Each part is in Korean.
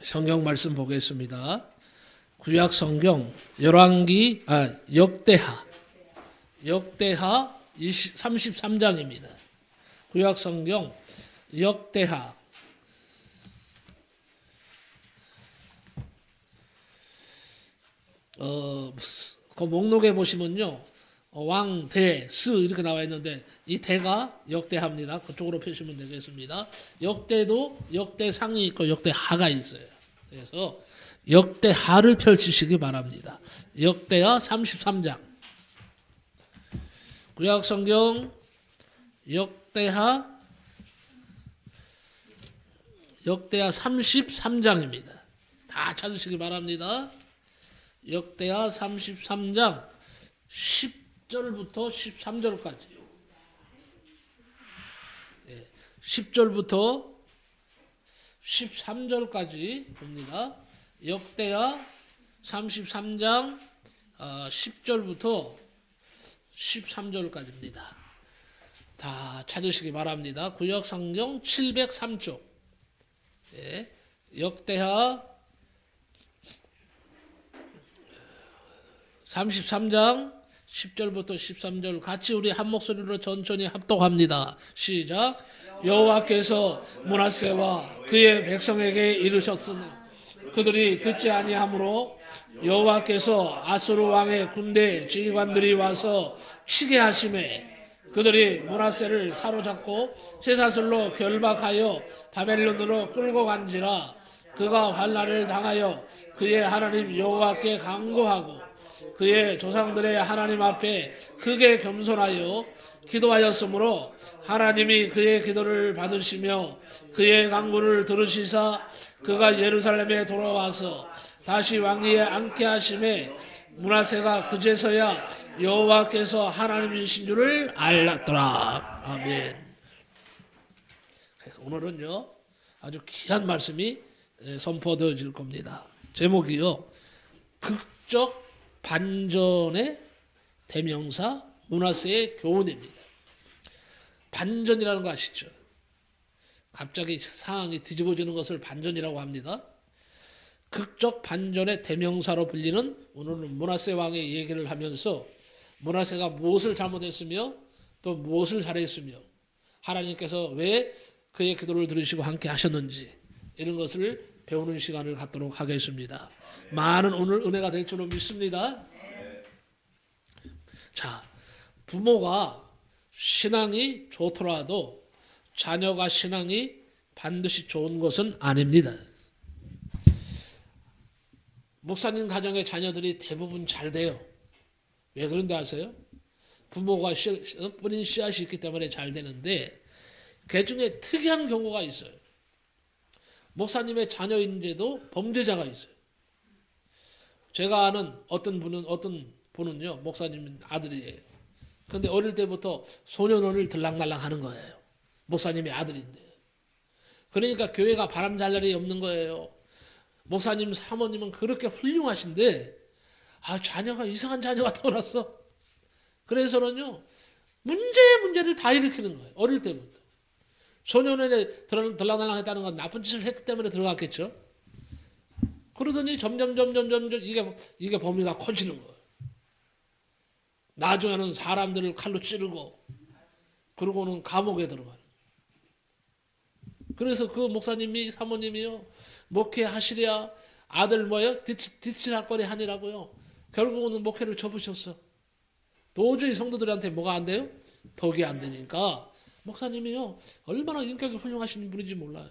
성경 말씀 보겠습니다. 구약 성경 열왕기 역대하 33장입니다. 구약 성경 역대하 그 목록에 보시면요, 왕, 대, 스 이렇게 나와 있는데 이 대가 역대하입니다. 그쪽으로 펴시면 되겠습니다. 역대도 역대상이 있고 역대하가 있어요. 그래서 역대하를 펼치시기 바랍니다. 역대하 33장. 구약 성경 역대하 33장입니다. 다 찾으시기 바랍니다. 역대하 33장 10절부터 13절까지. 10절부터 13절까지 봅니다. 역대하 33장 10절부터 13절까지입니다. 다 찾으시기 바랍니다. 구약 성경 703쪽. 역대하 33장 10절부터 13절 같이 우리 한 목소리로 천천히 합독합니다. 시작. 여호와께서 므낫세와 그의 백성에게 이르셨으나 그들이 듣지 아니하므로 여호와께서 아수르 왕의 군대 지휘관들이 와서 치게 하심에 그들이 므낫세를 사로잡고 쇠사슬로 결박하여 바벨론으로 끌고 간지라. 그가 환난을 당하여 그의 하나님 여호와께 간구하고 그의 조상들의 하나님 앞에 크게 겸손하여 기도하였으므로 하나님이 그의 기도를 받으시며 그의 간구를 들으시사 그가 예루살렘에 돌아와서 다시 왕위에 앉게 하심에 므낫세가 그제서야 여호와께서 하나님이신 줄을 알았더라. 아멘. 그래서 오늘은요 아주 귀한 말씀이 선포되어질 겁니다. 제목이요, 극적 반전의 대명사 므낫세의 교훈입니다. 반전이라는 거 아시죠? 갑자기 상황이 뒤집어지는 것을 반전이라고 합니다. 극적 반전의 대명사로 불리는 오늘은 므낫세 왕의 얘기를 하면서 므낫세가 무엇을 잘못했으며 또 무엇을 잘했으며 하나님께서 왜 그의 기도를 들으시고 함께 하셨는지 이런 것을 배우는 시간을 갖도록 하겠습니다. 많은 오늘 은혜가 될 줄로 믿습니다. 자, 부모가 신앙이 좋더라도 자녀가 신앙이 반드시 좋은 것은 아닙니다. 목사님 가정의 자녀들이 대부분 잘 돼요. 왜 그런지 아세요? 부모가 뿌린 씨앗이 있기 때문에 잘 되는데 그 중에 특이한 경우가 있어요. 목사님의 자녀인데도 범죄자가 있어요. 제가 아는 어떤 분은요 목사님 아들이에요. 그런데 어릴 때부터 소년원을 들락날락 하는 거예요. 목사님의 아들인데. 그러니까 교회가 바람 잘 날이 없는 거예요. 목사님 사모님은 그렇게 훌륭하신데 자녀가 이상한 자녀가 태어났어. 그래서는요 문제를 다 일으키는 거예요. 어릴 때부터. 소년원에 들락날락 했다는 건 나쁜 짓을 했기 때문에 들어갔겠죠. 그러더니 점점 이게 범위가 커지는 거예요. 나중에는 사람들을 칼로 찌르고 그러고는 감옥에 들어가요. 그래서 그 목사님이 사모님이요 목회하시랴 아들 뭐예요? 뒤치락거리 하니라고요. 결국은 목회를 접으셨어. 도저히 성도들한테 뭐가 안 돼요? 덕이 안 되니까 목사님이요 얼마나 인격이 훌륭하신 분인지 몰라요.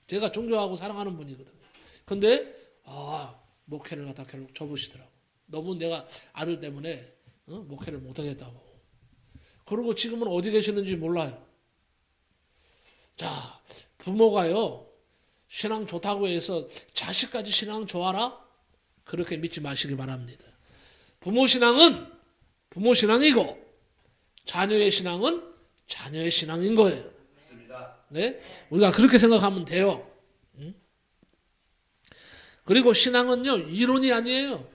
제가 존경하고 사랑하는 분이거든요. 근데 목회를 갖다 결국 접으시더라고. 너무 내가 아들 때문에 목회를 못하겠다고. 그리고 지금은 어디 계시는지 몰라요. 자, 부모가요 신앙 좋다고 해서 자식까지 신앙 좋아라? 그렇게 믿지 마시기 바랍니다. 부모 신앙은 부모 신앙이고 자녀의 신앙은 자녀의 신앙인 거예요. 네? 우리가 그렇게 생각하면 돼요. 그리고 신앙은요 이론이 아니에요.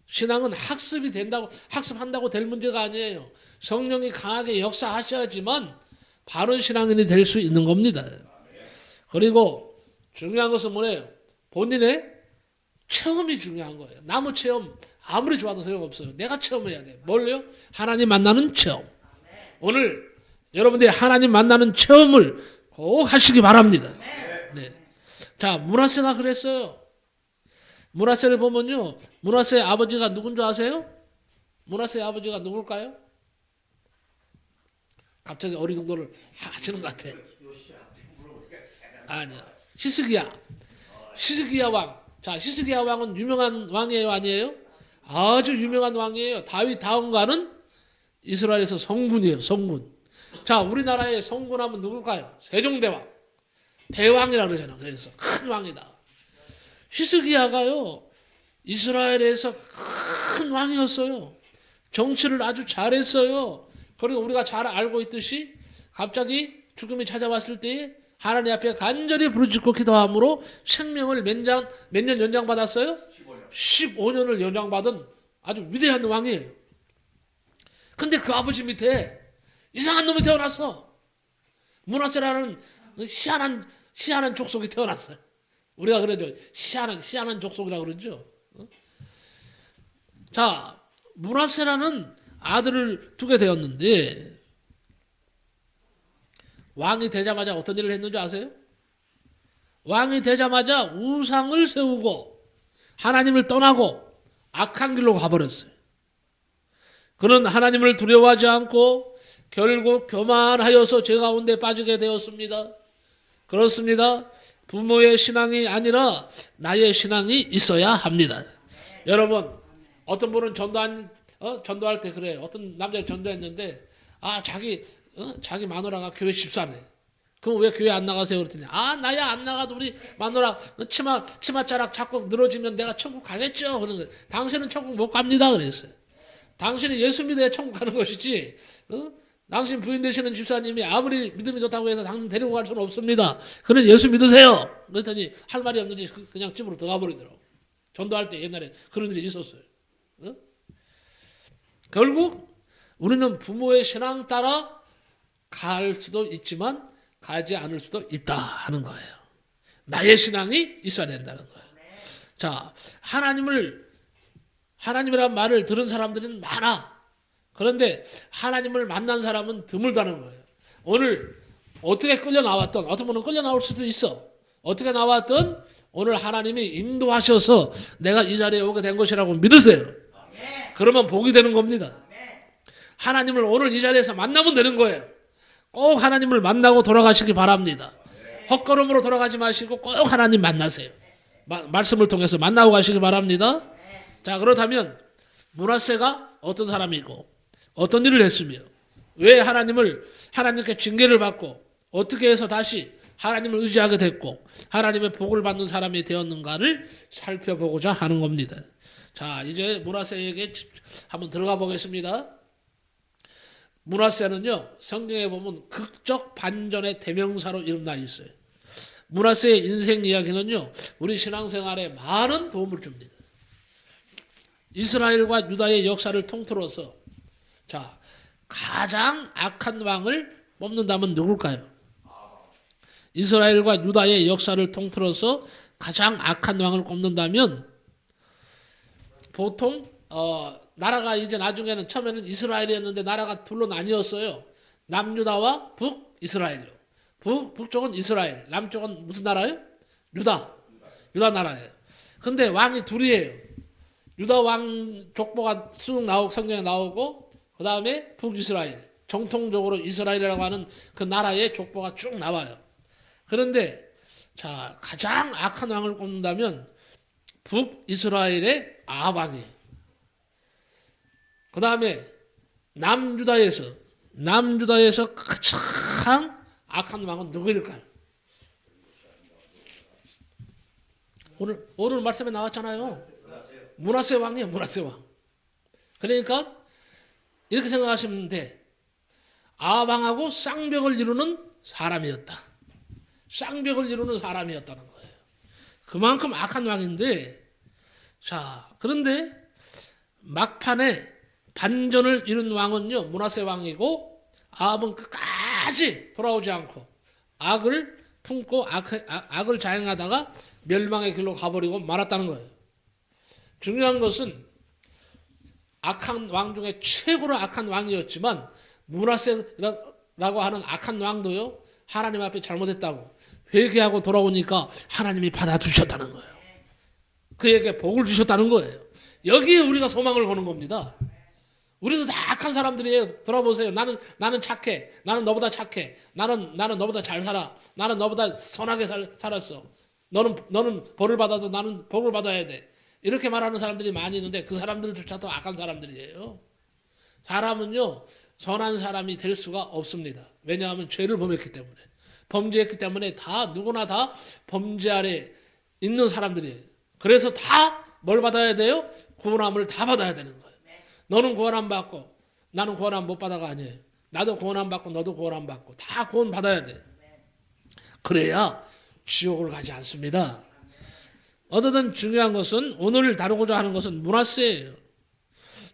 신앙은 학습한다고 될 문제가 아니에요. 성령이 강하게 역사하셔야지만 바른 신앙인이 될 수 있는 겁니다. 그리고 중요한 것은 뭐예요? 본인의 체험이 중요한 거예요. 나무 체험 아무리 좋아도 소용없어요. 내가 체험해야 돼. 뭘요? 하나님 만나는 체험. 오늘 여러분들이 하나님 만나는 체험을 꼭 하시기 바랍니다. 네. 자, 므낫세가 그랬어요. 므낫세를 보면요, 므낫세의 아버지가 누군 줄 아세요? 므낫세의 아버지가 누굴까요? 갑자기 어리둥절을 하시는 것 같아. 아니야. 히스기야 왕. 자, 히스기야 왕은 유명한 왕이에요, 아니에요? 아주 유명한 왕이에요. 다윗 다음가는 이스라엘에서 성군이에요, 성군. 자, 우리나라의 성군하면 누굴까요? 세종대왕. 대왕이라 그러잖아. 그래서 큰 왕이다. 히스기야가요, 이스라엘에서 큰 왕이었어요. 정치를 아주 잘했어요. 그리고 우리가 잘 알고 있듯이 갑자기 죽음이 찾아왔을 때에 하나님 앞에 간절히 부르짖고 기도함으로 생명을 몇 년 연장받았어요? 15년을 연장받은 아주 위대한 왕이에요. 근데 그 아버지 밑에 이상한 놈이 태어났어. 므낫세라는 희한한 족속이 태어났어요. 우리가 그러죠. 희한한 족속이라고 그러죠. 자, 므낫세라는 아들을 두게 되었는데 왕이 되자마자 어떤 일을 했는지 아세요? 왕이 되자마자 우상을 세우고 하나님을 떠나고 악한 길로 가버렸어요. 그는 하나님을 두려워하지 않고 결국 교만하여서 죄 가운데 빠지게 되었습니다. 그렇습니다. 부모의 신앙이 아니라 나의 신앙이 있어야 합니다. 여러분, 어떤 분은 전도할 때 그래요. 어떤 남자가 전도했는데 자기 마누라가 교회 집사래. 그럼 왜 교회 안 나가세요? 그랬더니 나야 안 나가도 우리 마누라 치마자락 자꾸 늘어지면 내가 천국 가겠죠. 그런 거예요. 당신은 천국 못 갑니다. 그랬어요. 당신이 예수 믿어야 천국 가는 것이지. 당신 부인 되시는 집사님이 아무리 믿음이 좋다고 해서 당신 데리고 갈 수는 없습니다. 그는 예수 믿으세요. 그랬더니 할 말이 없는지 그냥 집으로 들어가 버리더라고. 전도할 때 옛날에 그런 일이 있었어요. 결국 우리는 부모의 신앙 따라 갈 수도 있지만 가지 않을 수도 있다 하는 거예요. 나의 신앙이 있어야 된다는 거예요. 자, 하나님이란 말을 들은 사람들은 많아. 그런데 하나님을 만난 사람은 드물다는 거예요. 오늘 어떻게 끌려 나왔던, 어떤 분은 끌려 나올 수도 있어. 어떻게 나왔던 오늘 하나님이 인도하셔서 내가 이 자리에 오게 된 것이라고 믿으세요. 그러면 복이 되는 겁니다. 하나님을 오늘 이 자리에서 만나면 되는 거예요. 꼭 하나님을 만나고 돌아가시기 바랍니다. 헛걸음으로 돌아가지 마시고 꼭 하나님 만나세요. 말씀을 통해서 만나고 가시기 바랍니다. 자, 그렇다면 므낫세가 어떤 사람이고 어떤 일을 했으며 왜 하나님께 징계를 받고 어떻게 해서 다시 하나님을 의지하게 됐고 하나님의 복을 받는 사람이 되었는가를 살펴보고자 하는 겁니다. 자, 이제 므낫세에게 한번 들어가 보겠습니다. 므낫세는요, 성경에 보면 극적 반전의 대명사로 이름나 있어요. 므낫세의 인생 이야기는요, 우리 신앙생활에 많은 도움을 줍니다. 이스라엘과 유다의 역사를 통틀어서 자, 가장 악한 왕을 뽑는다면 누굴까요? 이스라엘과 유다의 역사를 통틀어서 가장 악한 왕을 꼽는다면 보통 나라가 이제 나중에는 처음에는 이스라엘이었는데 나라가 둘로 나뉘었어요. 남유다와 북이스라엘로. 북쪽은 이스라엘, 남쪽은 무슨 나라예요? 유다 나라예요. 근데 왕이 둘이에요. 유다 왕 족보가 쭉 성경에 나오고 그 다음에 북이스라엘, 정통적으로 이스라엘이라고 하는 그 나라의 족보가 쭉 나와요. 그런데 자, 가장 악한 왕을 꼽는다면 북이스라엘의 아합왕이에요. 그 다음에 남유다에서 가장 악한 왕은 누구일까요? 오늘 말씀에 나왔잖아요. 므낫세 왕이에요. 므낫세 왕. 그러니까 이렇게 생각하시면 돼. 아합왕하고 쌍벽을 이루는 사람이었다. 쌍벽을 이루는 사람이었다는 거예요. 그만큼 악한 왕인데, 자, 그런데 막판에 반전을 이룬 왕은요, 므낫세 왕이고 아합은 끝까지 돌아오지 않고 악을 품고 악을 자행하다가 멸망의 길로 가버리고 말았다는 거예요. 중요한 것은 악한 왕 중에 최고로 악한 왕이었지만 므낫세라고 하는 악한 왕도요, 하나님 앞에 잘못했다고 회개하고 돌아오니까 하나님이 받아주셨다는 거예요. 그에게 복을 주셨다는 거예요. 여기에 우리가 소망을 거는 겁니다. 우리도 다 악한 사람들이에요. 돌아보세요. 나는 착해. 나는 너보다 착해. 나는 너보다 잘 살아. 나는 너보다 선하게 살았어. 너는 벌을 받아도 나는 복을 받아야 돼. 이렇게 말하는 사람들이 많이 있는데 그 사람들조차도 악한 사람들이에요. 사람은요, 선한 사람이 될 수가 없습니다. 왜냐하면 죄를 범했기 때문에. 범죄했기 때문에 누구나 다 범죄 아래 있는 사람들이에요. 그래서 다 뭘 받아야 돼요? 구원함을 다 받아야 되는 거예요. 너는 구원함 받고 나는 구원함 못 받아가 아니에요. 나도 구원함 받고 너도 구원함 받고 다 구원 받아야 돼. 그래야 지옥을 가지 않습니다. 어쨌든 중요한 것은 오늘 다루고자 하는 것은 므낫세예요.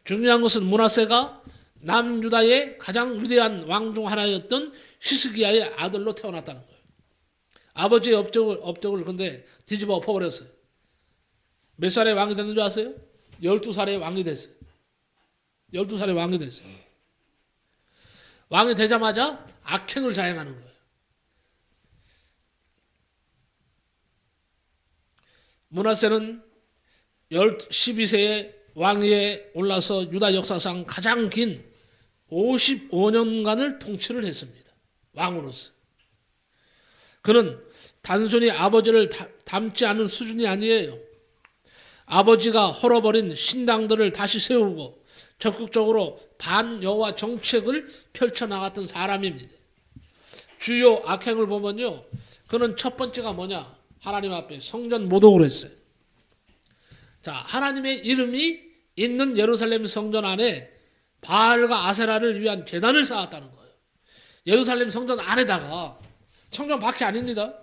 중요한 것은 므낫세가 남유다의 가장 위대한 왕 중 하나였던 히스기야의 아들로 태어났다는 거예요. 아버지의 업적을 근데 뒤집어 엎어버렸어요. 몇 살에 왕이 됐는 줄 아세요? 12살에 왕이 됐어요. 12살에 왕이 됐어요. 왕이 되자마자 악행을 자행하는 거예요. 므낫세는 12세에 왕위에 올라서 유다 역사상 가장 긴 55년간을 통치를 했습니다. 왕으로서. 그는 단순히 아버지를 닮지 않은 수준이 아니에요. 아버지가 헐어버린 신당들을 다시 세우고 적극적으로 반여호와 정책을 펼쳐나갔던 사람입니다. 주요 악행을 보면요, 그는 첫 번째가 뭐냐? 하나님 앞에 성전 모독을 했어요. 자, 하나님의 이름이 있는 예루살렘 성전 안에 바알과 아세라를 위한 제단을 쌓았다는 거예요. 예루살렘 성전 안에다가, 성전 밖이 아닙니다.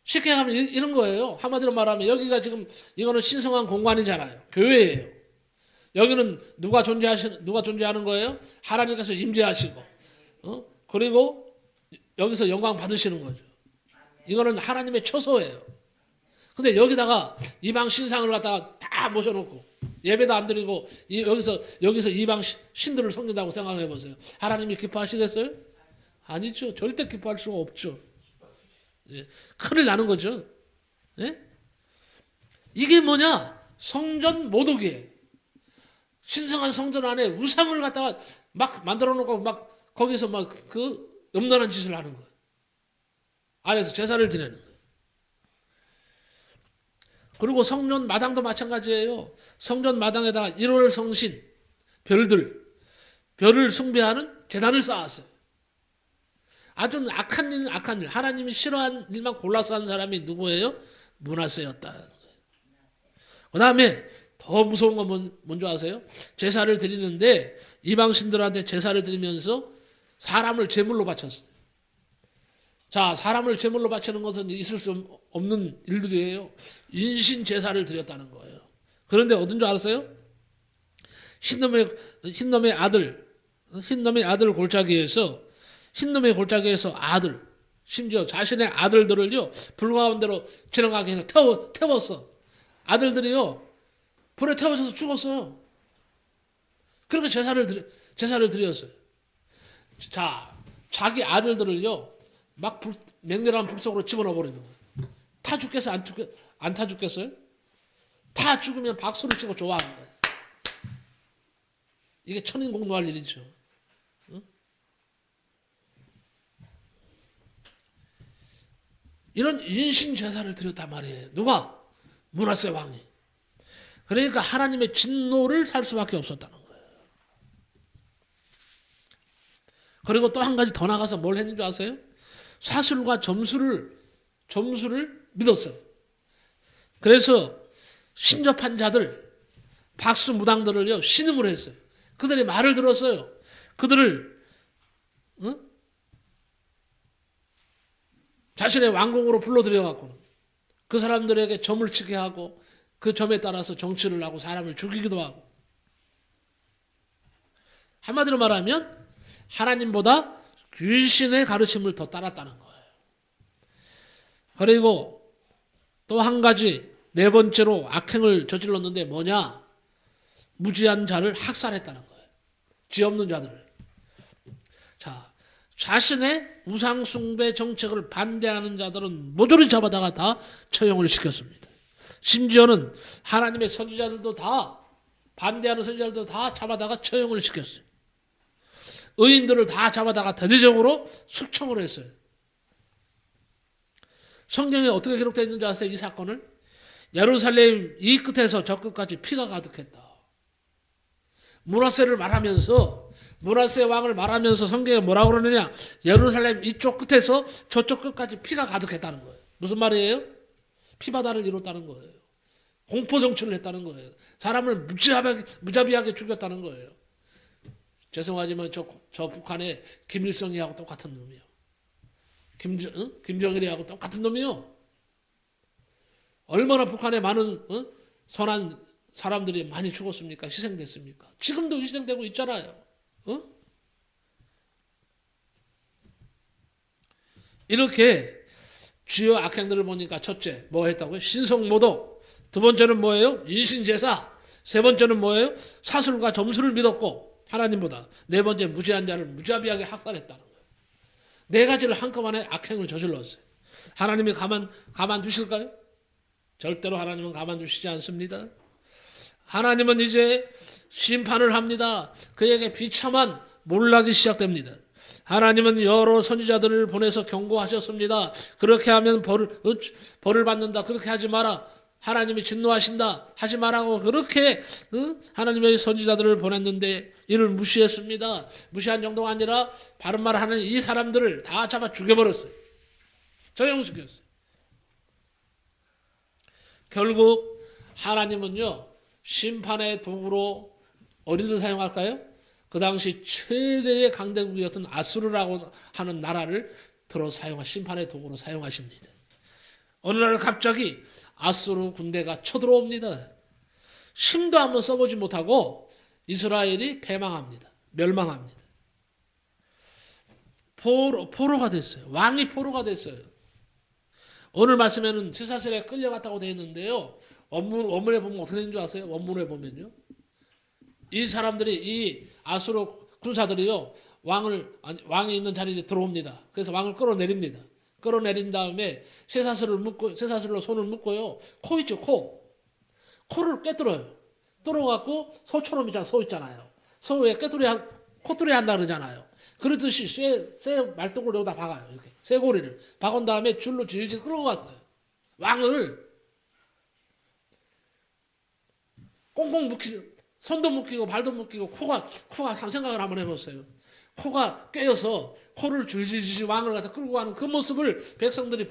쉽게 하면 이런 거예요. 한마디로 말하면 여기가 지금 이거는 신성한 공간이잖아요. 교회예요. 여기는 누가 존재하는 거예요? 하나님께서 임재하시고, 그리고 여기서 영광 받으시는 거죠. 이거는 하나님의 처소예요. 근데 여기다가 이방 신상을 갖다가 다 모셔놓고 예배도 안 드리고 여기서 이방 신들을 섬긴다고 생각해 보세요. 하나님이 기뻐하시겠어요? 아니죠. 절대 기뻐할 수가 없죠. 예, 큰일 나는 거죠. 예? 이게 뭐냐? 성전 모독이에요. 신성한 성전 안에 우상을 갖다가 막 만들어 놓고 막 거기서 막 그 음란한 짓을 하는 거예요. 안에서 제사를 지내는 거예요. 그리고 성전 마당도 마찬가지예요. 성전 마당에다가 1월 성신, 별을 숭배하는 제단을 쌓았어요. 아주 악한 일, 하나님이 싫어하는 일만 골라서 한 사람이 누구예요? 므낫세였다. 그 다음에 더 무서운 건 뭔지 아세요? 제사를 드리는데 이방신들한테 제사를 드리면서 사람을 제물로 바쳤어요. 자, 사람을 제물로 바치는 것은 있을 수 없는 일들이에요. 인신 제사를 드렸다는 거예요. 그런데 어딘 줄 알았어요? 흰놈의 아들 골짜기에서 아들, 심지어 자신의 아들들을요, 불 가운데로 지나가게 해서 태웠어. 아들들이요, 불에 태워져서 죽었어요. 그렇게 제사를 드렸어요. 자, 자기 아들들을요, 막 맹렬한 불 속으로 집어넣어 버리는 거예요. 타 죽겠어요? 안 타 죽겠어요? 타 죽으면 박수를 치고 좋아하는 거예요. 이게 천인공노할 일이죠. 응? 이런 인신 제사를 드렸단 말이에요. 누가? 므낫세 왕이. 그러니까 하나님의 진노를 살 수밖에 없었다는 거예요. 그리고 또 한 가지 더 나가서 뭘 했는지 아세요? 사슬과 점수를 믿었어요. 그래서 신접한 자들, 박수 무당들을요, 신음을 했어요. 그들의 말을 들었어요. 그들을 자신의 왕궁으로 불러들여갖고 그 사람들에게 점을 치게 하고 그 점에 따라서 정치를 하고 사람을 죽이기도 하고, 한마디로 말하면 하나님보다 귀신의 가르침을 더 따랐다는 거예요. 그리고 또 한 가지 네 번째로 악행을 저질렀는데 뭐냐? 무지한 자를 학살했다는 거예요. 죄 없는 자들을. 자, 자신의 우상숭배 정책을 반대하는 자들은 모조리 잡아다가 다 처형을 시켰습니다. 심지어는 하나님의 선지자들도 다 반대하는 선지자들도 다 잡아다가 처형을 시켰어요. 의인들을 다 잡아다가 대대적으로 숙청을 했어요. 성경에 어떻게 기록되어 있는 줄 아세요? 이 사건을? 예루살렘 이 끝에서 저 끝까지 피가 가득했다. 므낫세를 말하면서 므낫세 왕을 말하면서 성경에 뭐라고 그러느냐? 예루살렘 이쪽 끝에서 저쪽 끝까지 피가 가득했다는 거예요. 무슨 말이에요? 피바다를 이뤘다는 거예요. 공포 정치를 했다는 거예요. 사람을 무자비하게 죽였다는 거예요. 죄송하지만 저 북한의 김일성이하고 똑같은 놈이요. 김정일이하고 똑같은 놈이요. 얼마나 북한에 많은 선한 사람들이 많이 죽었습니까? 희생됐습니까? 지금도 희생되고 있잖아요. 이렇게 주요 악행들을 보니까 첫째 뭐 했다고요? 신성모독. 두 번째는 뭐예요? 인신제사. 세 번째는 뭐예요? 사술과 점수를 믿었고 하나님보다. 네 번째 무지한 자를 무자비하게 학살했다는 거예요. 네 가지를 한꺼번에 악행을 저질렀어요. 하나님이 가만 두실까요? 절대로 하나님은 가만 두시지 않습니다. 하나님은 이제 심판을 합니다. 그에게 비참한 몰락이 시작됩니다. 하나님은 여러 선지자들을 보내서 경고하셨습니다. 그렇게 하면 벌을 받는다. 그렇게 하지 마라. 하나님이 진노하신다. 하지 말라고 그렇게 하나님의 선지자들을 보냈는데 이를 무시했습니다. 무시한 정도가 아니라 바른 말을 하는 이 사람들을 다 잡아 죽여버렸어요. 처형시켰어요. 결국 하나님은요. 심판의 도구로 어디를 사용할까요? 그 당시 최대의 강대국이었던 아수르라고 하는 나라를 심판의 도구로 사용하십니다. 어느 날 갑자기 아수르 군대가 쳐들어옵니다. 힘도 한번 써보지 못하고 이스라엘이 패망합니다. 멸망합니다. 포로가 됐어요. 왕이 포로가 됐어요. 오늘 말씀에는 쇠사슬에 끌려갔다고 되어 있는데요. 원문에 보면 어떻게 되는 줄 아세요? 원문에 보면요. 이 사람들이 이 아수르 군사들이요. 왕이 있는 자리에 들어옵니다. 그래서 왕을 끌어내립니다. 끌어내린 다음에 쇠사슬로 손을 묶고요. 코 있죠, 코. 코를 꿰뚫어요. 뚫어갖고 소처럼 소 있잖아요. 소에 코뚫이 한다 그러잖아요. 그렇듯이 쇠 말뚝을 여기다 박아요. 이렇게. 쇠고리를. 박은 다음에 줄로 질질 끌어갔어요. 왕을 꽁꽁 묶이고, 손도 묶이고, 발도 묶이고, 코가 한 생각을 한번 해보세요. 코가 꿰어서 코를 줄질질 왕을 갖다 끌고 가는 그 모습을 백성들이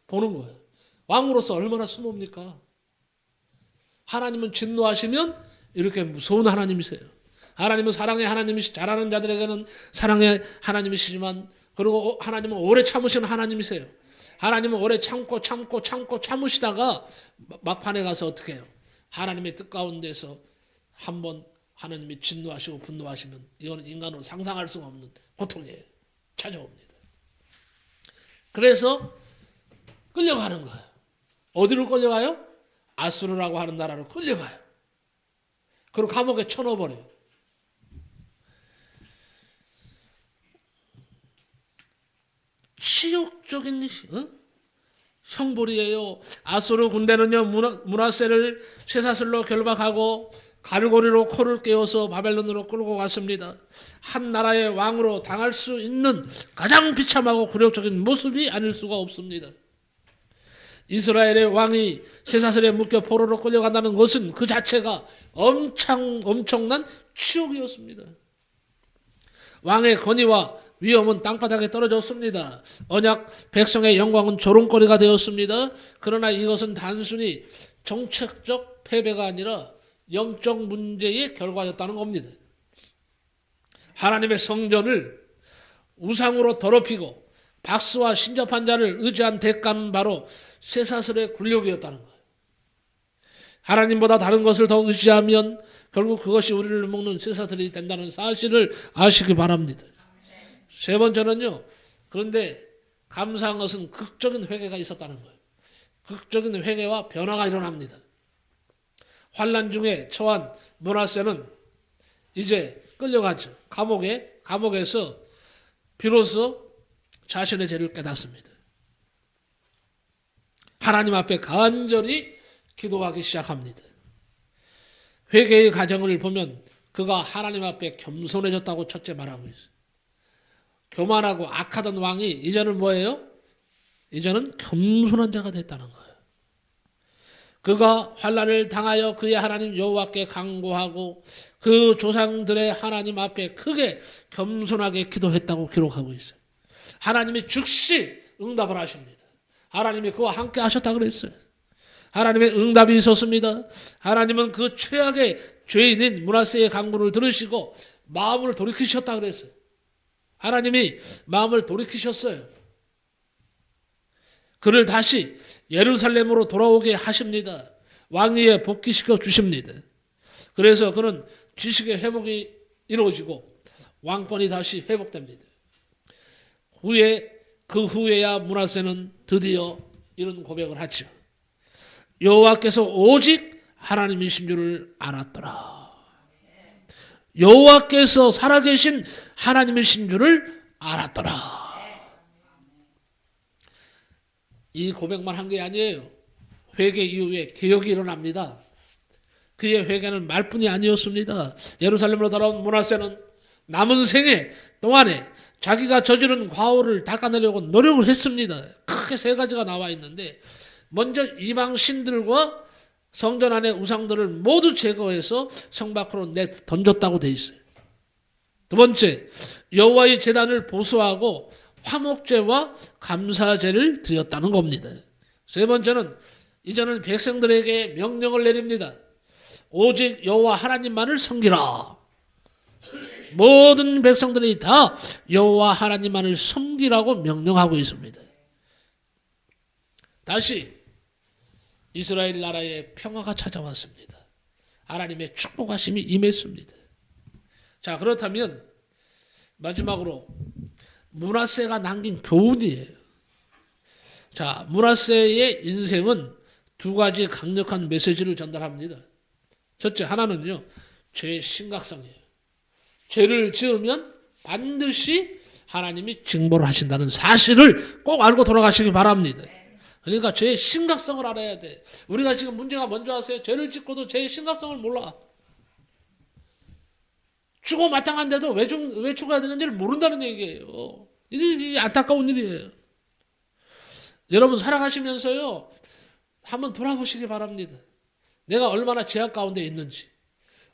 보는 거예요. 왕으로서 얼마나 수모입니까? 하나님은 진노하시면 이렇게 무서운 하나님이세요. 하나님은 사랑의 하나님이시, 잘하는 자들에게는 사랑의 하나님이시지만, 그리고 하나님은 오래 참으시는 하나님이세요. 하나님은 오래 참으시다가 막판에 가서 어떻게 해요? 하나님의 뜻 가운데서 한번 하나님이 진노하시고 분노하시면 이거는 인간으로 상상할 수가 없는 고통이에요. 찾아옵니다. 그래서 끌려가는 거예요. 어디로 끌려가요? 아수르라고 하는 나라로 끌려가요. 그리고 감옥에 쳐넣어버려요. 치욕적인 형벌이에요. 아수르 군대는요, 므낫세를 쇠사슬로 결박하고 갈고리로 코를 꿰어서 바벨론으로 끌고 갔습니다. 한 나라의 왕으로 당할 수 있는 가장 비참하고 굴욕적인 모습이 아닐 수가 없습니다. 이스라엘의 왕이 쇠사슬에 묶여 포로로 끌려간다는 것은 그 자체가 엄청난 치욕이었습니다. 왕의 권위와 위엄은 땅바닥에 떨어졌습니다. 언약 백성의 영광은 조롱거리가 되었습니다. 그러나 이것은 단순히 정책적 패배가 아니라 영적 문제의 결과였다는 겁니다. 하나님의 성전을 우상으로 더럽히고 박수와 신접한 자를 의지한 대가는 바로 쇠사슬의 굴욕이었다는 거예요. 하나님보다 다른 것을 더 의지하면 결국 그것이 우리를 먹는 쇠사슬이 된다는 사실을 아시기 바랍니다. 세 번째는요. 그런데 감사한 것은 극적인 회개가 있었다는 거예요. 극적인 회개와 변화가 일어납니다. 환난 중에 처한 므낫세는 이제 끌려가죠. 감옥에서 비로소 자신의 죄를 깨닫습니다. 하나님 앞에 간절히 기도하기 시작합니다. 회개의 과정을 보면 그가 하나님 앞에 겸손해졌다고 첫째 말하고 있어요. 교만하고 악하던 왕이 이제는 뭐예요? 이제는 겸손한 자가 됐다는 거예요. 그가 환난을 당하여 그의 하나님 여호와께 간구하고 그 조상들의 하나님 앞에 크게 겸손하게 기도했다고 기록하고 있어요. 하나님이 즉시 응답을 하십니다. 하나님이 그와 함께 하셨다고 그랬어요. 하나님의 응답이 있었습니다. 하나님은 그 최악의 죄인인 므낫세의 간구를 들으시고 마음을 돌이키셨다고 그랬어요. 하나님이 마음을 돌이키셨어요. 그를 다시 예루살렘으로 돌아오게 하십니다. 왕위에 복귀시켜 주십니다. 그래서 그는 지식의 회복이 이루어지고 왕권이 다시 회복됩니다. 그 후에야 므낫세는 드디어 이런 고백을 하죠. 여호와께서 오직 하나님이신 줄을 알았더라. 여호와께서 살아계신 하나님이신 줄을 알았더라. 이 고백만 한 게 아니에요. 회개 이후에 개혁이 일어납니다. 그의 회개는 말뿐이 아니었습니다. 예루살렘으로 돌아온 므낫세는 남은 생애 동안에 자기가 저지른 과오를 닦아내려고 노력을 했습니다. 크게 세 가지가 나와 있는데, 먼저 이방 신들과 성전 안의 우상들을 모두 제거해서 성 밖으로 던졌다고 돼 있어요. 두 번째, 여호와의 제단을 보수하고 화목제와 감사제를 드렸다는 겁니다. 세 번째는 이제는 백성들에게 명령을 내립니다. 오직 여호와 하나님만을 섬기라. 모든 백성들이 다 여호와 하나님만을 섬기라고 명령하고 있습니다. 다시 이스라엘 나라에 평화가 찾아왔습니다. 하나님의 축복하심이 임했습니다. 자, 그렇다면 마지막으로 므낫세가 남긴 교훈이에요. 자, 므낫세의 인생은 두 가지 강력한 메시지를 전달합니다. 첫째, 하나는요, 죄의 심각성이에요. 죄를 지으면 반드시 하나님이 징벌을 하신다는 사실을 꼭 알고 돌아가시기 바랍니다. 그러니까 죄의 심각성을 알아야 돼. 우리가 지금 문제가 뭔지 아세요? 죄를 짓고도 죄의 심각성을 몰라. 죽어 마땅한데도 왜 죽어야 되는지를 모른다는 얘기예요. 이게 안타까운 일이에요. 여러분 살아가시면서요, 한번 돌아보시기 바랍니다. 내가 얼마나 죄악 가운데 있는지,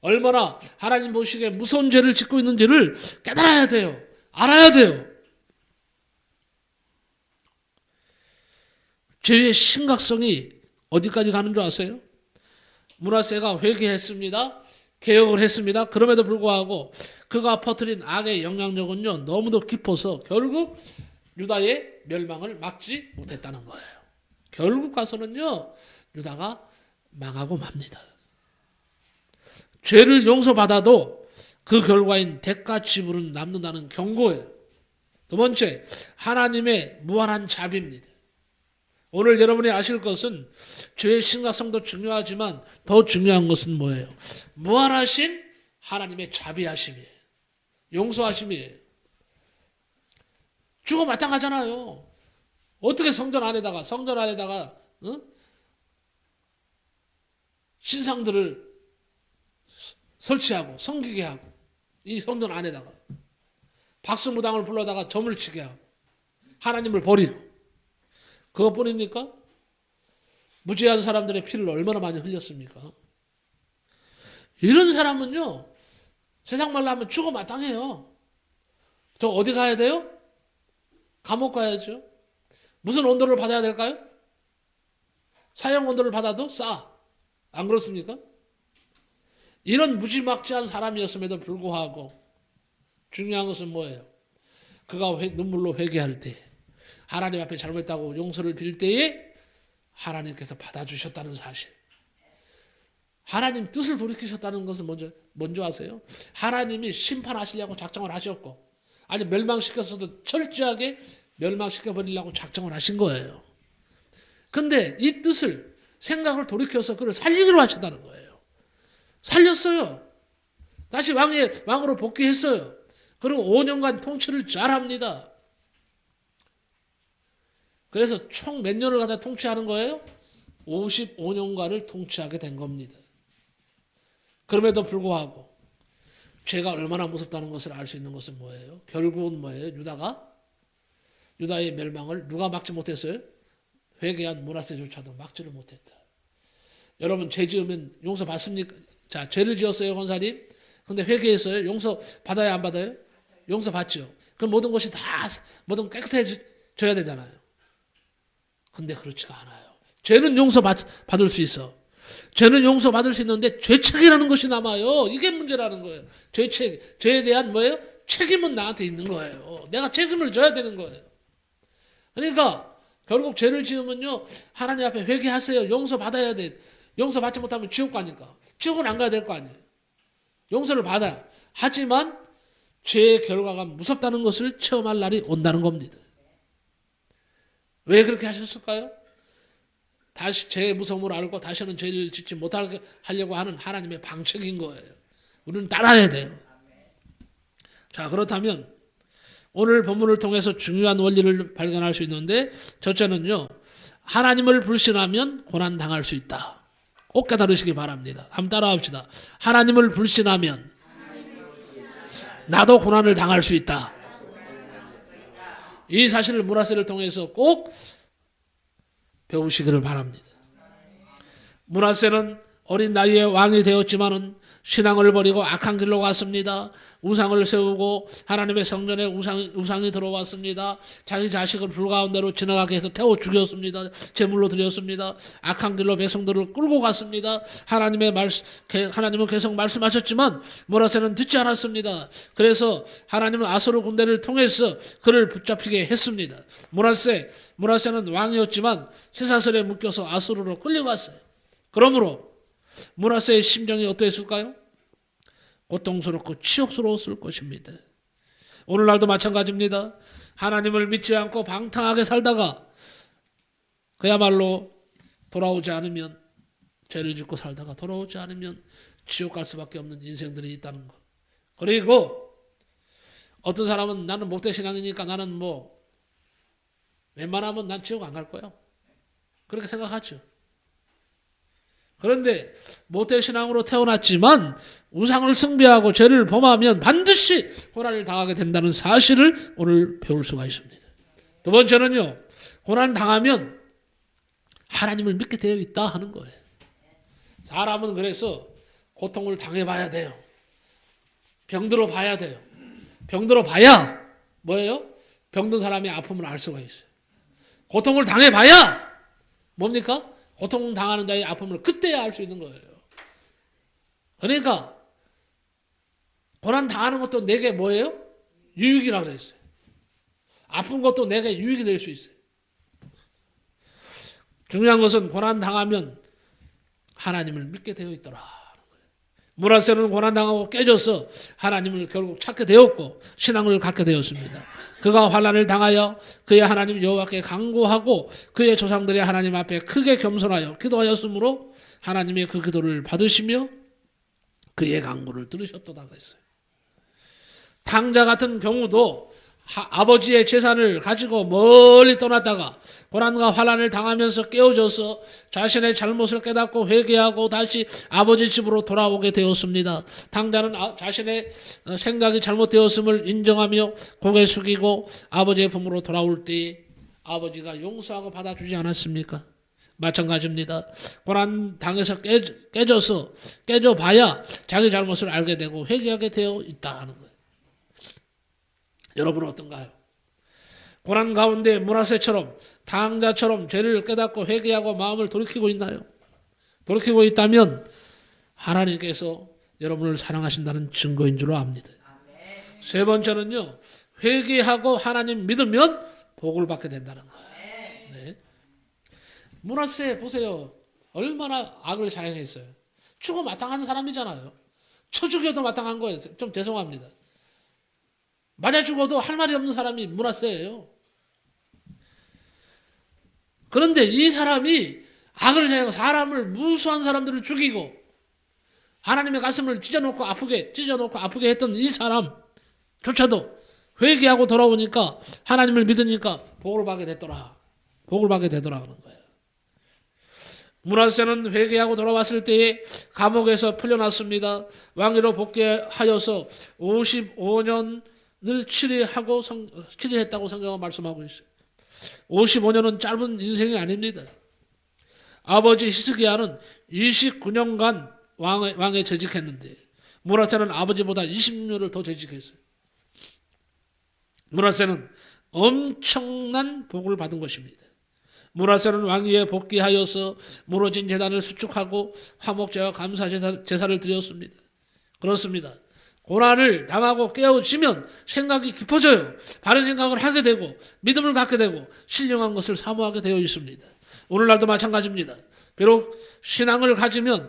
얼마나 하나님 보시기에 무서운 죄를 짓고 있는지를 깨달아야 돼요. 알아야 돼요. 죄의 심각성이 어디까지 가는 줄 아세요? 므낫세가 회개했습니다. 개혁을 했습니다. 그럼에도 불구하고 그가 퍼뜨린 악의 영향력은요, 너무도 깊어서 결국 유다의 멸망을 막지 못했다는 거예요. 결국 가서는요, 유다가 망하고 맙니다. 죄를 용서받아도 그 결과인 대가 지불은 남는다는 경고예요. 두 번째, 하나님의 무한한 자비입니다. 오늘 여러분이 아실 것은 죄의 심각성도 중요하지만 더 중요한 것은 뭐예요? 무한하신 하나님의 자비하심이에요. 용서하심이에요. 죽어 마땅하잖아요. 어떻게 성전 안에다가 신상들을 설치하고 섬기게 하고, 이 성전 안에다가 박수무당을 불러다가 점을 치게 하고 하나님을 버리고, 그것뿐입니까? 무죄한 사람들의 피를 얼마나 많이 흘렸습니까? 이런 사람은요, 세상 말로 하면 죽어 마땅해요. 저 어디 가야 돼요? 감옥 가야죠. 무슨 온도를 받아야 될까요? 사형 온도를 받아도 싸. 안 그렇습니까? 이런 무지막지한 사람이었음에도 불구하고 중요한 것은 뭐예요? 그가 눈물로 회개할 때, 하나님 앞에 잘못했다고 용서를 빌 때에 하나님께서 받아주셨다는 사실. 하나님 뜻을 돌이키셨다는 것은 뭔지 아세요? 하나님이 심판하시려고 작정을 하셨고, 아니 멸망시켰어도 철저하게 멸망시켜버리려고 작정을 하신 거예요. 근데 이 뜻을 생각을 돌이켜서 그를 살리기로 하셨다는 거예요. 살렸어요. 다시 왕으로 복귀했어요. 그리고 5년간 통치를 잘합니다. 그래서 총 몇 년을 갖다 통치하는 거예요? 55년간을 통치하게 된 겁니다. 그럼에도 불구하고 죄가 얼마나 무섭다는 것을 알 수 있는 것은 뭐예요? 결국은 뭐예요? 유다의 멸망을 누가 막지 못했어요? 회개한 므낫세조차도 막지를 못했다. 여러분 죄 지으면 용서 받습니까? 자, 죄를 지었어요, 권사님. 근데 회개했어요. 용서 받아야 안 받아요? 용서 받죠. 그럼 모든 것이 모든 깨끗해져야 되잖아요. 근데 그렇지가 않아요. 죄는 용서받을 수 있어. 죄는 용서받을 수 있는데 죄책이라는 것이 남아요. 이게 문제라는 거예요. 죄에 대한 뭐예요? 책임은 나한테 있는 거예요. 내가 책임을 져야 되는 거예요. 그러니까 결국 죄를 지으면요, 하나님 앞에 회개하세요. 용서받아야 돼. 용서받지 못하면 지옥 가니까. 지옥은 안 가야 될 거 아니에요. 용서를 받아요. 하지만 죄의 결과가 무섭다는 것을 체험할 날이 온다는 겁니다. 왜 그렇게 하셨을까요? 다시 죄의 무서움을 알고 다시는 죄를 짓지 못하게 하려고 하는 하나님의 방책인 거예요. 우리는 따라야 돼요. 자, 그렇다면 오늘 본문을 통해서 중요한 원리를 발견할 수 있는데, 첫째는요, 하나님을 불신하면 고난당할 수 있다. 꼭 깨달으시기 바랍니다. 한번 따라합시다. 하나님을 불신하면 나도 고난을 당할 수 있다. 이 사실을 므낫세를 통해서 꼭 배우시기를 바랍니다. 므낫세는 어린 나이에 왕이 되었지만은 신앙을 버리고 악한 길로 갔습니다. 우상을 세우고 하나님의 성전에 우상이 들어왔습니다. 자기 자식을 불가운데로 지나가게 해서 태워 죽였습니다. 제물로 드렸습니다. 악한 길로 백성들을 끌고 갔습니다. 하나님은 계속 말씀하셨지만 므낫세는 듣지 않았습니다. 그래서 하나님은 아수르 군대를 통해서 그를 붙잡히게 했습니다. 므낫세는 왕이었지만 쇠사슬에 묶여서 아수르로 끌려갔어요. 그러므로 므낫세의 심정이 어떠했을까요? 고통스럽고 치욕스러웠을 것입니다. 오늘날도 마찬가지입니다. 하나님을 믿지 않고 방탕하게 살다가 그야말로 돌아오지 않으면, 죄를 짓고 살다가 돌아오지 않으면 지옥 갈 수밖에 없는 인생들이 있다는 것. 그리고 어떤 사람은 나는 목대신앙이니까 나는 웬만하면 난 지옥 안 갈 거야. 그렇게 생각하죠. 그런데 모태신앙으로 태어났지만 우상을 숭배하고 죄를 범하면 반드시 고난을 당하게 된다는 사실을 오늘 배울 수가 있습니다. 두 번째는요, 고난 당하면 하나님을 믿게 되어 있다 하는 거예요. 사람은 그래서 고통을 당해봐야 돼요. 병들어 봐야 돼요. 병들어 봐야 뭐예요? 병든 사람의 아픔을 알 수가 있어요. 고통을 당해봐야 뭡니까? 고통 당하는 자의 아픔을 그때야 알 수 있는 거예요. 그러니까 고난 당하는 것도 내게 뭐예요? 유익이라고 그랬어요. 아픈 것도 내게 유익이 될 수 있어요. 중요한 것은 고난 당하면 하나님을 믿게 되어 있더라. 므낫세는 고난 당하고 깨져서 하나님을 결국 찾게 되었고 신앙을 갖게 되었습니다. 그가 환난을 당하여 그의 하나님 여호와께 간구하고 그의 조상들이 하나님 앞에 크게 겸손하여 기도하였으므로 하나님의 그 기도를 받으시며 그의 간구를 들으셨도다 그랬어요. 탕자 같은 경우도 아버지의 재산을 가지고 멀리 떠났다가 고난과 환난을 당하면서 깨어져서 자신의 잘못을 깨닫고 회개하고 다시 아버지 집으로 돌아오게 되었습니다. 탕자는 자신의 생각이 잘못되었음을 인정하며 고개 숙이고 아버지의 품으로 돌아올 때 아버지가 용서하고 받아주지 않았습니까? 마찬가지입니다. 고난 당해서 깨져봐야 자기 잘못을 알게 되고 회개하게 되어 있다 하는 거예요. 여러분은 어떤가요? 고난 가운데 므낫세처럼 탕자처럼 죄를 깨닫고 회개하고 마음을 돌이키고 있나요? 돌이키고 있다면 하나님께서 여러분을 사랑하신다는 증거인 줄로 압니다. 세 번째는요, 회개하고 하나님 믿으면 복을 받게 된다는 거예요. 네. 므낫세 보세요. 얼마나 악을 자행했어요. 죽어 마땅한 사람이잖아요. 쳐 죽여도 마땅한 거예요. 좀 죄송합니다. 맞아 죽어도 할 말이 없는 사람이 므낫세예요. 그런데 이 사람이 악을 행하고 사람을 무수한 사람들을 죽이고 하나님의 가슴을 찢어놓고 아프게 했던 이 사람조차도 회개하고 돌아오니까 하나님을 믿으니까 복을 받게 되더라 하는 거예요. 므낫세는 회개하고 돌아왔을 때에 감옥에서 풀려났습니다. 왕위로 복귀하여서 55년을 치리했다고 성경은 말씀하고 있어요. 55년은 짧은 인생이 아닙니다. 아버지 히스기야는 29년간 왕에 재직했는데 므낫세는 아버지보다 26년을 더 재직했어요. 므낫세는 엄청난 복을 받은 것입니다. 므낫세는 왕위에 복귀하여서 무너진 제단을 수축하고 화목제와 감사 제사를 드렸습니다. 그렇습니다. 고난을 당하고 깨어지면 생각이 깊어져요. 바른 생각을 하게 되고 믿음을 갖게 되고 신령한 것을 사모하게 되어 있습니다. 오늘날도 마찬가지입니다. 비록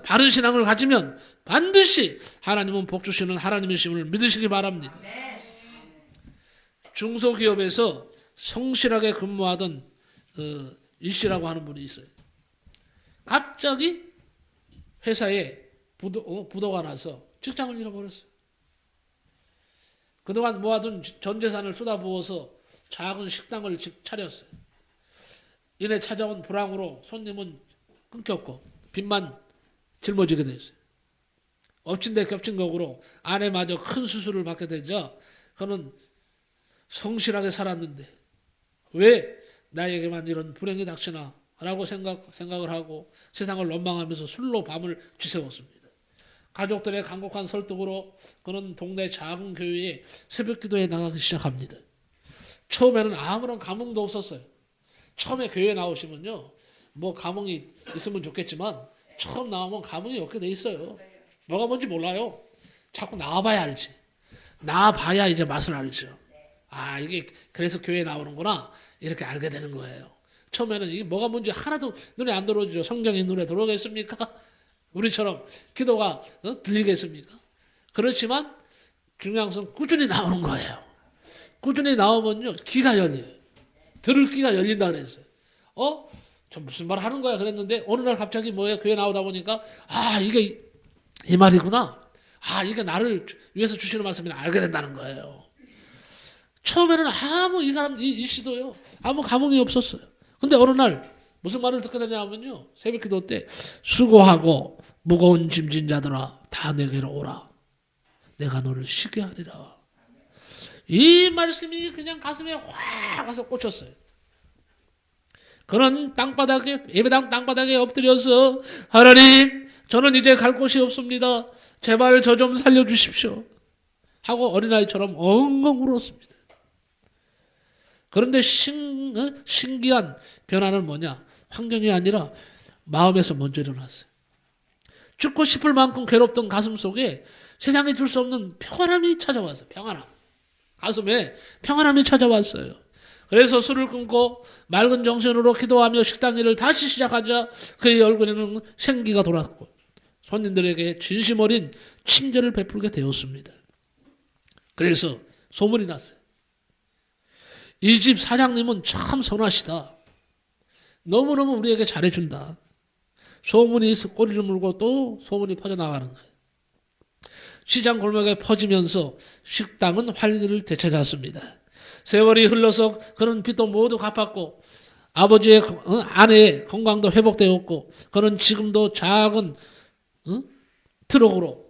바른 신앙을 가지면 반드시 하나님은 복 주시는 하나님이심을 믿으시기 바랍니다. 중소기업에서 성실하게 근무하던 이씨라고 하는 분이 있어요. 갑자기 회사에 부도가 나서 직장을 잃어버렸어요. 그동안 모아둔 전 재산을 쏟아부어서 작은 식당을 차렸어요. 이내 찾아온 불황으로 손님은 끊겼고 빚만 짊어지게 됐어요. 엎친 데 겹친 거구로 아내마저 큰 수술을 받게 되자 그는 성실하게 살았는데 왜 나에게만 이런 불행이 닥치나 라고 생각을 하고 세상을 원망하면서 술로 밤을 지새웠습니다. 가족들의 간곡한 설득으로 그는 동네 작은 교회에 새벽기도에 나가기 시작합니다. 처음에는 아무런 감흥도 없었어요. 처음에 교회에 나오시면요, 뭐 감흥이 있으면 좋겠지만 처음 나오면 감흥이 없게 돼 있어요. 뭐가 뭔지 몰라요. 자꾸 나와봐야 알지. 나와봐야 이제 맛을 알죠. 아, 이게 그래서 교회에 나오는구나 이렇게 알게 되는 거예요. 처음에는 이게 뭐가 뭔지 하나도 눈에 안 들어오죠. 성경이 눈에 들어오겠습니까? 우리처럼 기도가 들리겠습니까? 그렇지만 중요한 것은 꾸준히 나오는 거예요. 꾸준히 나오면요, 귀가 열려요. 들을 귀가 열린다 그랬어요. 저 무슨 말 하는 거야 그랬는데 어느 날 갑자기 뭐예요? 교회 나오다 보니까 이게 이 말이구나. 이게 나를 위해서 주시는 말씀이라 알게 된다는 거예요. 처음에는 이 씨도요, 아무 감흥이 없었어요. 근데 어느 날 무슨 말을 듣게 되냐면요, 새벽 기도 때 수고하고 무거운 짐진 자들아 다 내게로 오라. 내가 너를 쉬게 하리라. 이 말씀이 그냥 가슴에 확 가서 꽂혔어요. 그는 예배당 땅바닥에 엎드려서 하나님, 저는 이제 갈 곳이 없습니다. 제발 저 좀 살려주십시오. 하고 어린아이처럼 엉엉 울었습니다. 그런데 신기한 변화는 뭐냐? 환경이 아니라 마음에서 먼저 일어났어요. 죽고 싶을 만큼 괴롭던 가슴 속에 세상에 줄 수 없는 평안함이 찾아왔어요. 평안함. 가슴에 평안함이 찾아왔어요. 그래서 술을 끊고 맑은 정신으로 기도하며 식당 일을 다시 시작하자 그의 얼굴에는 생기가 돌았고 손님들에게 진심 어린 친절을 베풀게 되었습니다. 그래서 소문이 났어요. 이 집 사장님은 참 선하시다. 너무너무 우리에게 잘해준다. 소문이 꼬리를 물고 또 소문이 퍼져나가는 거예요. 시장 골목에 퍼지면서 식당은 활기를 되찾았습니다. 세월이 흘러서 그는 빚도 모두 갚았고 아버지의 아내의 건강도 회복되었고 그는 지금도 작은 트럭으로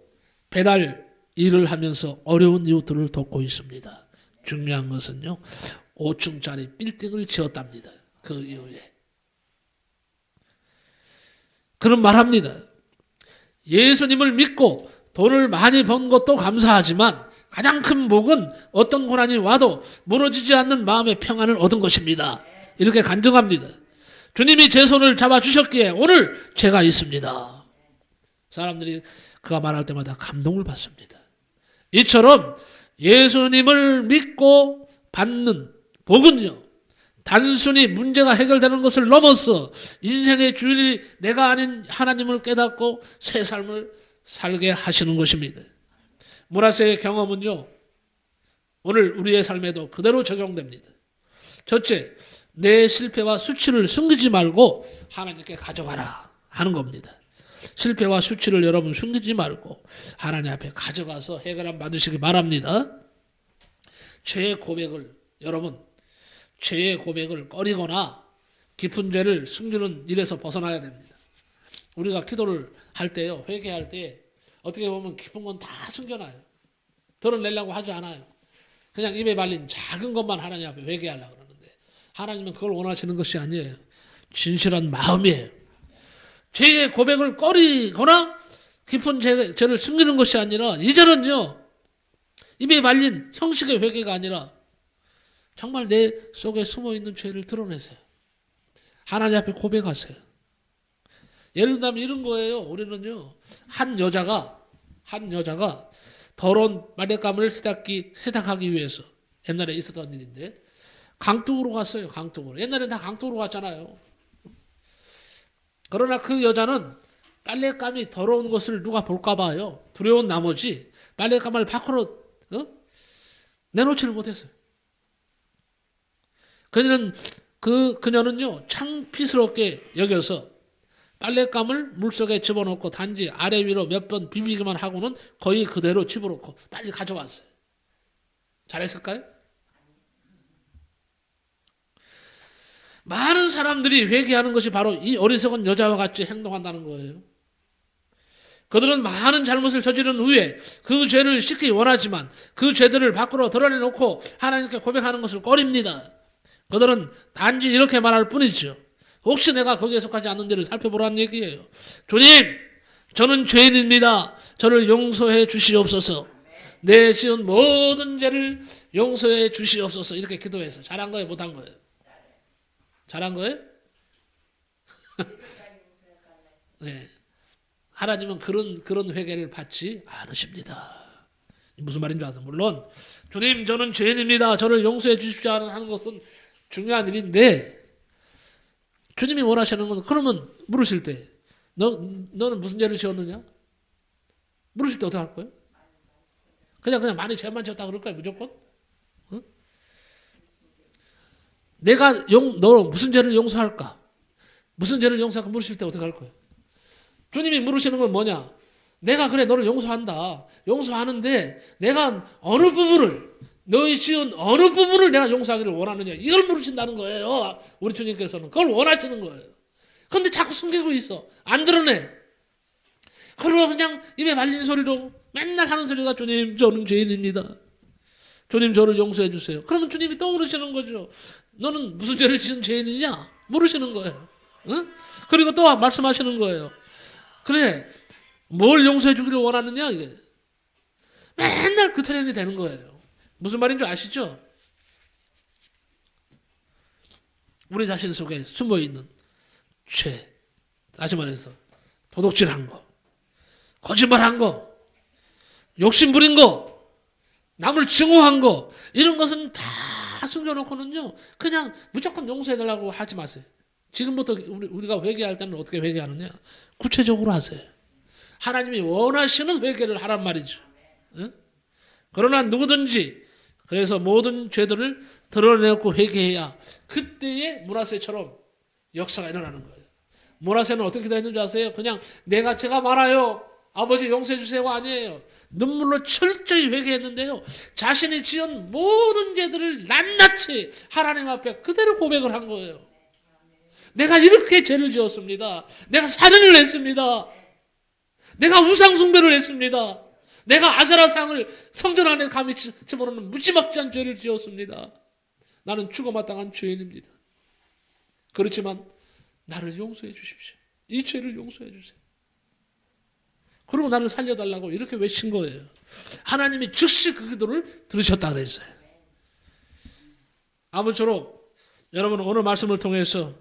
배달 일을 하면서 어려운 이웃들을 돕고 있습니다. 중요한 것은요, 5층짜리 빌딩을 지었답니다. 그 이후에. 그는 말합니다. 예수님을 믿고 돈을 많이 번 것도 감사하지만 가장 큰 복은 어떤 고난이 와도 무너지지 않는 마음의 평안을 얻은 것입니다. 이렇게 간증합니다. 주님이 제 손을 잡아주셨기에 오늘 제가 있습니다. 사람들이 그가 말할 때마다 감동을 받습니다. 이처럼 예수님을 믿고 받는 복은요, 단순히 문제가 해결되는 것을 넘어서 인생의 주인이 내가 아닌 하나님을 깨닫고 새 삶을 살게 하시는 것입니다. 므낫세의 경험은요, 오늘 우리의 삶에도 그대로 적용됩니다. 첫째, 내 실패와 수치를 숨기지 말고 하나님께 가져가라 하는 겁니다. 실패와 수치를 여러분 숨기지 말고 하나님 앞에 가져가서 해결함 받으시기 바랍니다. 죄의 고백을 여러분 죄의 고백을 꺼리거나 깊은 죄를 숨기는 일에서 벗어나야 됩니다. 우리가 기도를 할 때요, 회개할 때 어떻게 보면 깊은 건 다 숨겨놔요. 드러내려고 하지 않아요. 그냥 입에 발린 작은 것만 하나님 앞에 회개하려고 그러는데 하나님은 그걸 원하시는 것이 아니에요. 진실한 마음이에요. 죄의 고백을 꺼리거나 깊은 죄를 숨기는 것이 아니라 이제는요, 입에 발린 형식의 회개가 아니라 정말 내 속에 숨어있는 죄를 드러내세요. 하나님 앞에 고백하세요. 예를 들면 이런 거예요. 우리는요, 한 여자가 더러운 말랫감을 세탁하기 위해서 옛날에 있었던 일인데 강둑으로 갔어요. 강둑으로. 옛날엔 다 강둑으로 갔잖아요. 그러나 그 여자는 빨랫감이 더러운 것을 누가 볼까 봐요. 두려운 나머지 빨랫감을 밖으로 내놓지를 못했어요. 그녀는요, 창피스럽게 여겨서 빨랫감을 물속에 집어넣고 단지 아래 위로 몇 번 비비기만 하고는 거의 그대로 집어넣고 빨리 가져왔어요. 잘했을까요? 많은 사람들이 회개하는 것이 바로 이 어리석은 여자와 같이 행동한다는 거예요. 그들은 많은 잘못을 저지른 후에 그 죄를 씻기 원하지만 그 죄들을 밖으로 드러내놓고 하나님께 고백하는 것을 꺼립니다. 그들은 단지 이렇게 말할 뿐이죠. 혹시 내가 거기에 속하지 않는지를 살펴보라는 얘기예요. 주님, 저는 죄인입니다. 저를 용서해 주시옵소서. 내 지은 모든 죄를 용서해 주시옵소서. 이렇게 기도해서 잘한 거예요, 못한 거예요? 잘한 거예요? 네. 하나님은 그런 회개를 받지 않으십니다. 무슨 말인 줄 아세요? 물론 주님, 저는 죄인입니다. 저를 용서해 주십시오 하는 것은 중요한 일인데 주님이 원하시는 건 그러면 물으실 때 너는 무슨 죄를 지었느냐? 물으실 때 어떻게 할 거예요? 그냥 많이 죄만 지었다 그럴 거예요, 무조건? 응? 내가 너 무슨 죄를 용서할까? 무슨 죄를 용서할까 물으실 때 어떻게 할 거예요? 주님이 물으시는 건 뭐냐? 내가 그래 너를 용서한다. 용서하는데 내가 어느 부분을 너희 지은 어느 부분을 내가 용서하기를 원하느냐 이걸 물으신다는 거예요. 우리 주님께서는 그걸 원하시는 거예요. 그런데 자꾸 숨기고 있어. 안 드러내. 그리고 그냥 입에 말린 소리로 맨날 하는 소리가 주님 저는 죄인입니다. 주님 저를 용서해 주세요. 그러면 주님이 또 그러시는 거죠. 너는 무슨 죄를 지은 죄인이냐? 물으시는 거예요. 응? 그리고 또 말씀하시는 거예요. 그래 뭘 용서해 주기를 원하느냐 이게 맨날 그 타령이 되는 거예요. 무슨 말인 줄 아시죠? 우리 자신 속에 숨어있는 죄, 다시 말해서 도둑질한 거, 거짓말한 거, 욕심부린 거, 남을 증오한 거 이런 것은 다 숨겨놓고는요 그냥 무조건 용서해달라고 하지 마세요. 지금부터 우리가 회개할 때는 어떻게 회개하느냐? 구체적으로 하세요. 하나님이 원하시는 회개를 하란 말이죠. 응? 그러나 누구든지 그래서 모든 죄들을 드러내고 회개해야 그때의 므낫세처럼 역사가 일어나는 거예요. 므낫세는 어떻게 되는 줄 아세요? 그냥 내가 죄가 많아요. 아버지 용서해 주세요가 아니에요. 눈물로 철저히 회개했는데요. 자신이 지은 모든 죄들을 낱낱이 하나님 앞에 그대로 고백을 한 거예요. 내가 이렇게 죄를 지었습니다. 내가 살인을 했습니다. 내가 우상 숭배를 했습니다. 내가 아세라상을 성전 안에 감히 집어넣는 무지막지한 죄를 지었습니다. 나는 죽어마땅한 죄인입니다. 그렇지만 나를 용서해 주십시오. 이 죄를 용서해 주세요. 그리고 나를 살려달라고 이렇게 외친 거예요. 하나님이 즉시 그 기도를 들으셨다 그랬어요. 아무쪼록 여러분 오늘 말씀을 통해서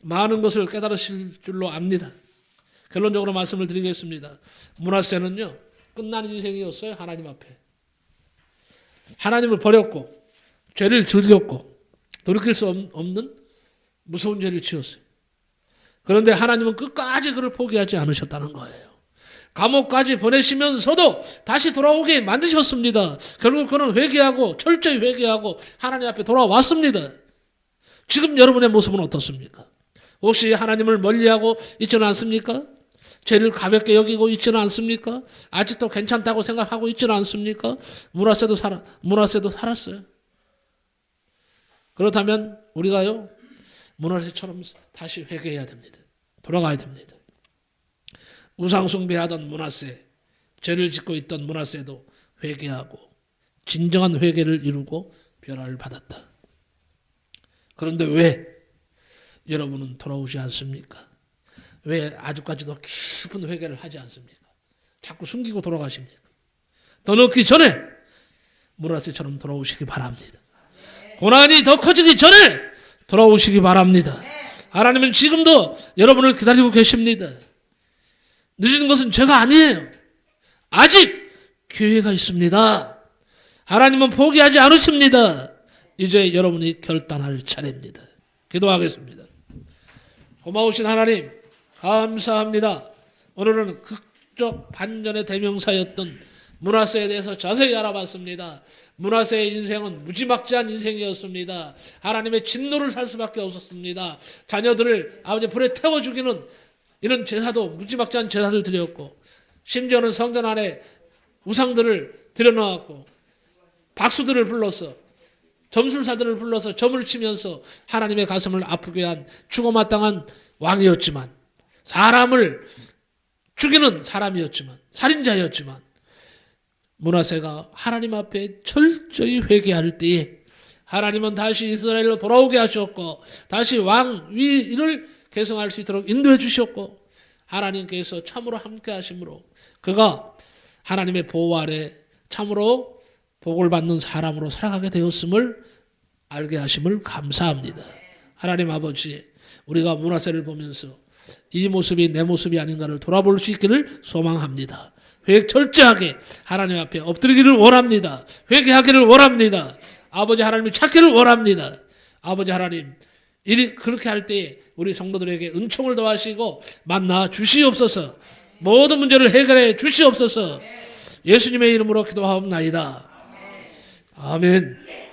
많은 것을 깨달으실 줄로 압니다. 결론적으로 말씀을 드리겠습니다. 므낫세는요 끝난 인생이었어요. 하나님 앞에 하나님을 버렸고 죄를 즐겼고 돌이킬 수 없는 무서운 죄를 지었어요. 그런데 하나님은 끝까지 그를 포기하지 않으셨다는 거예요. 감옥까지 보내시면서도 다시 돌아오게 만드셨습니다. 결국 그는 회개하고 철저히 회개하고 하나님 앞에 돌아왔습니다. 지금 여러분의 모습은 어떻습니까? 혹시 하나님을 멀리하고 있지는 않습니까? 죄를 가볍게 여기고 있지는 않습니까? 아직도 괜찮다고 생각하고 있지는 않습니까? 문하세도 살았어요. 그렇다면 우리가요, 문하세처럼 다시 회개해야 됩니다. 돌아가야 됩니다. 우상숭배하던 문하세, 죄를 짓고 있던 문하세도 회개하고 진정한 회개를 이루고 변화를 받았다. 그런데 왜 여러분은 돌아오지 않습니까? 왜 아직까지도 깊은 회개를 하지 않습니까? 자꾸 숨기고 돌아가십니까? 더 넣기 전에 문하세처럼 돌아오시기 바랍니다. 고난이 더 커지기 전에 돌아오시기 바랍니다. 하나님은 지금도 여러분을 기다리고 계십니다. 늦은 것은 죄가 아니에요. 아직 기회가 있습니다. 하나님은 포기하지 않으십니다. 이제 여러분이 결단할 차례입니다. 기도하겠습니다. 고마우신 하나님, 감사합니다. 오늘은 극적 반전의 대명사였던 문하세에 대해서 자세히 알아봤습니다. 문하세의 인생은 무지막지한 인생이었습니다. 하나님의 진노를 살 수밖에 없었습니다. 자녀들을 아버지 불에 태워 죽이는 이런 제사도 무지막지한 제사를 드렸고, 심지어는 성전 안에 우상들을 들여놓았고, 박수들을 불러서, 점술사들을 불러서 점을 치면서 하나님의 가슴을 아프게 한 죽어마땅한 왕이었지만, 사람을 죽이는 사람이었지만, 살인자였지만, 문하세가 하나님 앞에 철저히 회개할 때에 하나님은 다시 이스라엘로 돌아오게 하셨고, 다시 왕 위를 계승할 수 있도록 인도해 주셨고, 하나님께서 참으로 함께 하심으로 그가 하나님의 보호 아래 참으로 복을 받는 사람으로 살아가게 되었음을 알게 하심을 감사합니다. 하나님 아버지, 우리가 문하세를 보면서 이 모습이 내 모습이 아닌가를 돌아볼 수 있기를 소망합니다. 철저하게 하나님 앞에 엎드리기를 원합니다. 회개하기를 원합니다. 아버지 하나님을 찾기를 원합니다. 아버지 하나님, 그렇게 할 때 우리 성도들에게 은총을 더하시고 만나 주시옵소서. 모든 문제를 해결해 주시옵소서. 예수님의 이름으로 기도하옵나이다. 아멘.